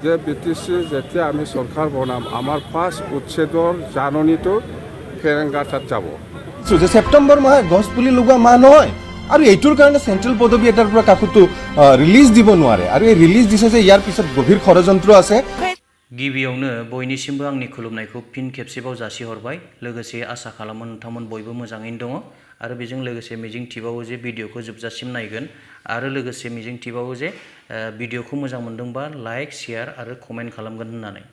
যে বিটিসি যেতিয়া আমি সরকার বনাম আমার ফার্স্ট উচ্ছেদর জাননীটো ফেরেঙ্গা তাত যাব যে সেপ্টেম্বৰ মাহে গছ পুলি লগোৱা মাহ নহয় আৰু এইটোৰ কাৰণে চেন্ট্ৰেল পদবী এটাৰ পৰা কাকোতো ৰিলিজ দিব নোৱাৰে আৰু এই ৰিলিজ দিছে যে ইয়াৰ পিছত গভীৰ ষড়যন্ত্ৰ আছে। गिबियावनो बयनिसिमबो आंनि खुलुमनायखौ फिन खेबसेबाव जासिहरबाय लोगोसे आसा खालामो नोंथांमोन बयबो मोजाङैनो दङ आरो बेजों लोगोसे मिजिं थिबावो जे भिडिअखौ जोबजासिम नायगोन आरो लोगोसे मिजिं थिबावो जे भिडिअखौ मोजां मोनदोंबा लाइक शेयार आरो कमेन्ट खालामगोन होननानै।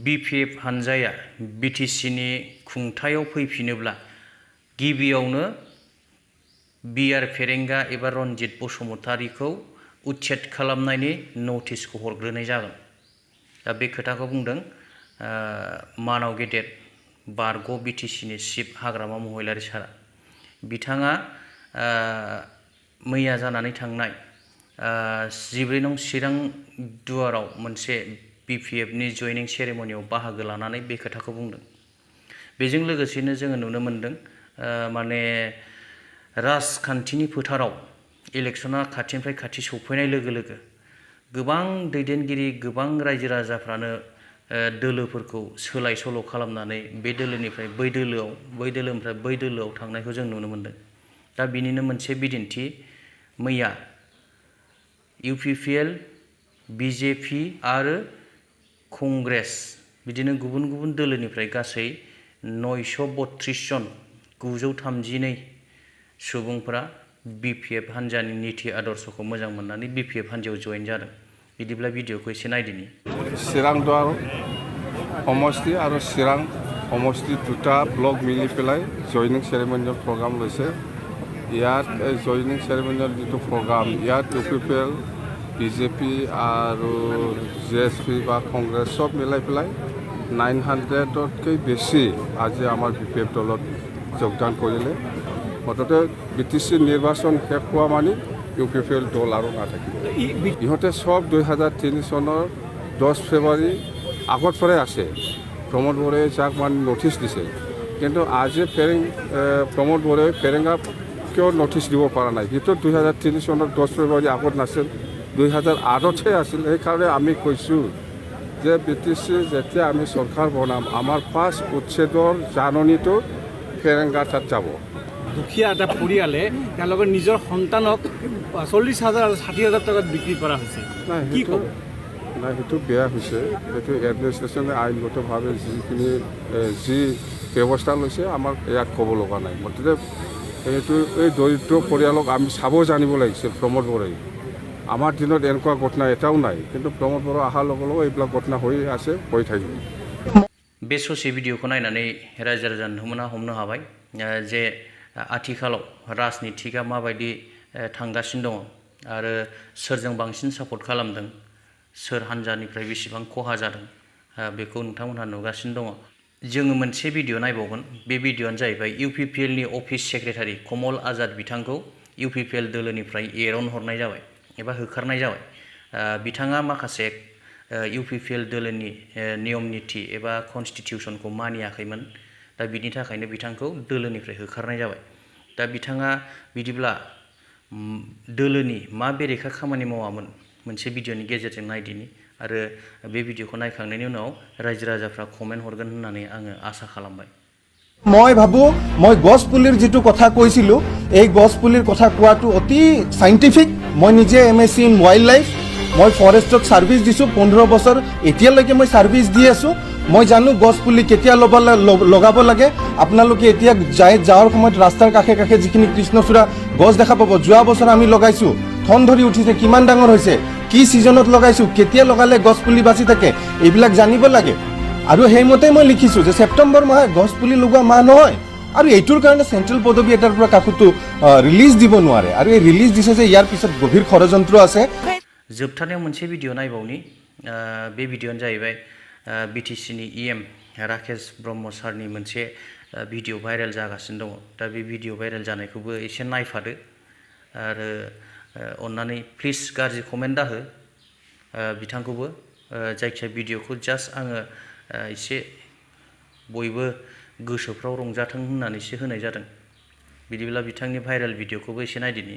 BPF हानजाया BTCनि खुंथायाव फैफिनोब्ला गिबियावनो बिआर फेरेंगा एबा रनजित बसुमतारीखौ उच्छेद खालामनायनि नटिसखौ हरग्रोनाय जागोन। दा बे खोथाखौ बुंदों मानाव गेदेर बारग' BTCनि चिफ हाग्रामा महिलारी सारा। बिथाङा मैया जानानै थांनाय 14 नं चिरां दुवाराव मोनसे BPFनि जयनिं सेरेमनियाव बाहागो लानानै बे खोथाखौ बुंदों। बेजों लोगोसेनो जोङो नुनो मोनदों माने राजखान्थिनि फोथाराव इलेक्शना खाथिनिफ्राय खाथि सौफैनाय लोगो लोगो गोबां दैदेनगिरि गोबां रायजो राजाफ्रानो दोलोफोरखौ सोलाय सोल' खालामनानै बे दोलोनिफ्राय बै दोलोआव बै दोलोनिफ्राय बै दोलोआव थांनायखौ जों नुनो मोनदों। दा बिनिनो मोनसे बिदिन्थि मैया UPPL BJP आरो कंग्रेस बिदिनो गुबुन गुबुन दोलोनिफ्राय गासै 932 जन 932 सुबुंफोरा BPF हानजानि नीति आदर्शखौ मोजां मोननानै BPF हानजायाव जयेन जादों। बिदिब्ला भिडिअखौ एसे नायदिनि। चिरां दुवार समष्टि आरो चिरां समष्टि दुटा ब्लक मिली पेलाय जयनिं सेरेमनियल प्रग्राम লৈছে। ইয়াত জয়নিং সেৰেমনিয়েল যিটো প্ৰগ্ৰাম ইয়াত UPPL BJP আৰু JSP বা কংগ্ৰেছ সব মিলাই পেলাই 900তকৈ বেছি আজি আমাৰ BPF দলত যোগদান কৰিলে। মুঠতে BTC নিৰ্বাচন শেষ হোৱা মানে UPPL দল আৰু নাথাকিব। ইহঁতে সব 2003 চনৰ 10 ফেব্ৰুৱাৰী আগত পৰাই আছে। প্ৰমোদ বড়োৱে যাক মানে নটিচ দিছে কিন্তু আজি প্ৰমোদ বড়োৱে ফেৰেঙ্গা কিয় নটিচ দিব পৰা নাই। সেইটো 2003 চনৰ 10 ফেব্ৰুৱাৰী আগত নাছিল 2008তহে আছিল। সেইকাৰণে আমি কৈছোঁ যে BTC যেতিয়া আমি চৰকাৰ বনাম আমাৰ ফাৰ্ষ্ট উচ্ছেদৰ জাননীটো ফেৰেঙ্গা তাত যাব। দুখীয়া এটা পৰিয়ালে তেওঁলোকৰ নিজৰ সন্তানক 40,000 আৰু 60,000 টকাত বিক্ৰী কৰা হৈছে। কি ক'ব? নাই সেইটো বেয়া হৈছে। সেইটো এডমিনিষ্ট্ৰেশ্যনে আইনগতভাৱে যিখিনি যি ব্যৱস্থা লৈছে আমাক ইয়াত ক'ব লগা নাই। মুঠতে এইটো এই দৰিদ্ৰ পৰিয়ালক আমি চাব জানিব লাগিছিল। প্ৰমোদ বড়োৱে আমাৰ দিনত এনেকুৱা ঘটনা এটাও নাই কিন্তু প্ৰমোদ বড়ো অহাৰ লগে লগে এইবিলাক ঘটনা হৈ আছে হৈ থাকিব। बे ससे भिडिअखौ नायनानै रायजो राजा नोंथांमोना हमनो हाबाय जे आथिखालाव राजनितिका माबायदि थांगासिनो दङ आरो सोरजों बांसिन सापर्ट खालामदों सोर हानजानिफ्राय बेसेबां खहा जादों बेखौ नोंथांमोनहा नुगासिनो दङ। जोङो मोनसे भिडिअ नायबावगोन। बे भिडिअआनो जाहैबाय UPPLनि अफिस सेक्रेटारि कमल आजाद बिथांखौ UPPL दोलोनिफ्राय एरनहरनाय जाबाय एबा होखारनाय जाबाय। बिथाङा माखासे UPPL दोलोनि नियम नीति एबा कन्स्टिटिउसनखौ मानियाखैमोन। दा बिनि थाखायनो बिथांखौ दोलोनिफ्राय होखारनाय जाबाय। दा बिथाङा बिदिब्ला दोलोनि मा बेरेखा खामानि मावामोन मोनसे भिडिअनि गेजेरजों नायदिनि आरो बे भिडिअखौ नायखांनायनि उनाव रायजो राजाफ्रा कमेन्ट हरगोन होननानै आङो आसा खालामबाय। মই ভাবো মই গছ পুলিৰ যেটো কথা কৈছিলো এই গছ পুলিৰ কথা কোৱাটো অতি সাইন্টিফিক। মই নিজে MSc ইন ওয়াইল্ড লাইফ মই ফৰেষ্টত সাৰ্ভিস দিছো 15 বছৰ এতিয়ালৈকে মই সাৰ্ভিস দি আছো। মই জানো গছ পুলি কেতিয়া লগাব লাগে। আপোনালোকে এতিয়া যাওয়াৰ সময়ত ৰাস্তাৰ কাষে কাষে যিখিনি কৃষ্ণচূড়া গছ দেখা পাব। যোৱা বছৰ আমি লগাইছো থন ধৰি উঠিছে কিমান ডাঙৰ হৈছে কি সিজনত লগাইছো কেতিয়া লগালে গছ পুলি বাচি থাকে এইবিলাক জানিব লাগে। আৰু সেইমতে মই লিখিছো যে সেপ্টেম্বৰ মাহে গছ পুলি লগোৱা মাহ নহয় আৰু এইটোৰ কাৰণে চেন্ট্ৰেল পদবী এটাৰ পৰা কাকোতো ৰিলিজ দিব নোৱাৰে আৰু এই ৰিলিজ দিছে যে ইয়াৰ পিছত গভীৰ ষড়যন্ত্ৰ আছে। जोबथारनायाव मोनसे भिडिअ नायबावनि। बे भिडिअआनो जाहैबाय BTCनि EM राकेश ब्रह्म सारनि मोनसे भिडिअ भाइरेल जागासिनो दङ। दा बे भिडिअ भाइरेल जानायखौबो एसे नायफादो आरो अन्नानै प्लिज गाज्रि कमेन्ट दाहो बिथांखौबो। जायखिया भिडिअखौ जास्ट आङो एसे बयबो गोसोफ्राव रंजाथों होननानैसो होनाय जादों। बिदिब्ला बिथांनि भाइरेल भिडिअखौबो एसे नायदिनि।